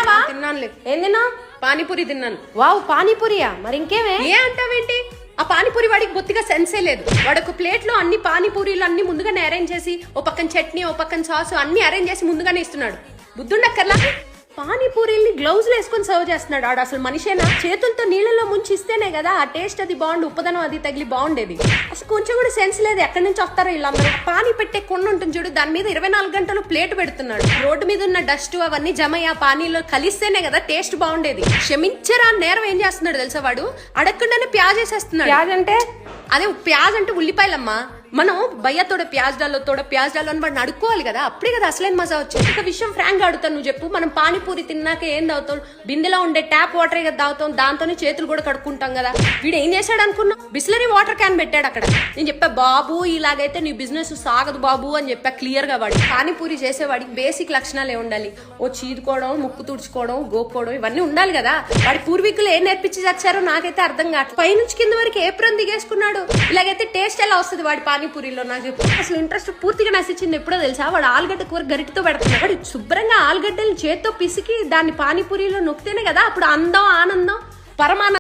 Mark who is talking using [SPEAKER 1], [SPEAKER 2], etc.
[SPEAKER 1] తిన్నావా?
[SPEAKER 2] తిన్నానులే.
[SPEAKER 1] ఏం తిన్నావు?
[SPEAKER 2] పానీపూరి తిన్నాను.
[SPEAKER 1] వావ్, పానీపూరియా? మరి ఇంకేమే?
[SPEAKER 2] ఏ అంటావేంటి? ఆ పానీపూరి వాడికి బొత్తిగా సెన్సే లేదు. వాడు ఒక ప్లేట్ లో అన్ని పానీపూరీలు అన్ని ముందుగానే అరేంజ్ చేసి, ఓ పక్కన చట్నీ, ఓ పక్కన సాస్ అన్ని అరేంజ్ చేసి ముందుగానే ఇస్తున్నాడు. బుద్ధుండక్కర్లా? పానీపూరీల్ని గ్లౌజ్ వేసుకొని సర్వ్ చేస్తున్నాడు. ఆడు అసలు మనిషేనా? చేతులతో నీళ్ళలో ముంచి ఇస్తేనే కదా ఆ టేస్ట్ అది బాగుండు, ఉప్పదనం అది తగిలి బాగుండేది. అసలు కొంచెం కూడా సెన్స్ లేదు. ఎక్కడి నుంచి వస్తారో వీళ్ళందరూ. పానీ పెట్టే కొండ ఉంటుంది చూడు, దాని మీద 24 గంటలు ప్లేట్ పెడుతున్నాడు. రోడ్డు మీద ఉన్న డస్ట్ అవన్నీ జమయ్య పానీలో కలిస్తేనే కదా టేస్ట్ బాగుండేది. క్షమించరా నేరం ఏం చేస్తున్నాడు తెలుసా వాడు? అడగకుండానే ప్యాజ్ వేసేస్తున్నాడు.
[SPEAKER 1] ప్యాజ్ అంటే?
[SPEAKER 2] అదే ప్యాజ్ అంటే ఉల్లిపాయలమ్మా. మనం భయ్యతోడ ప్యాజ్ డాలో అని వాడిని అడుక్కోవాలి కదా, అప్పుడే కదా అసలైన మజా వచ్చేది. ఒక విషయం ఫ్రాంక్ గా అడుగుతాను, నువ్వు చెప్పు. మనం పానీపూరి తిన్నాక ఏం తాగుతాం? బిందెలో ఉండే ట్యాప్ వాటర్ కదా తాగుతాం, దాంతోనే చేతులు కూడా కడుక్కుంటాం కదా. వీడు ఏం చేశాడు అనుకున్నా? బిస్లరీ వాటర్ క్యాన్ పెట్టాడు అక్కడ. నేను చెప్పా, బాబు ఇలాగైతే నీ బిజినెస్ సాగదు బాబు అని చెప్పా క్లియర్ గా. వాడు పానీపూరి చేసేవాడికి బేసిక్ లక్షణాలు ఉండాలి. ఓ చీదుకోవడం, ముక్కు తుడుచుకోవడం, గోక్కోవడం ఇవన్నీ ఉండాలి కదా. వాడి పూర్వీకులు ఏం నేర్పించి చచ్చారో నాకైతే అర్థం కాదు. పైనుంచి కింద వరకు ఏప్రం దిగేసుకున్నాడు. ఇలాగైతే టేస్ట్ ఎలా వస్తుంది వాడి పానీపూరిలో నాకు చెప్పు. అసలు ఇంట్రెస్ట్ పూర్తిగా నశించింది ఎప్పుడో తెలుసా? వాడు ఆలుగడ్డ కూర గరిటితో పెడుతున్నాడు. వాడు శుభ్రంగా ఆలుగడ్డలు చేత్తో పిసికి దాన్ని పానీపూరిలో నొక్కితేనే కదా అప్పుడు అందం, ఆనందం, పరమానందం.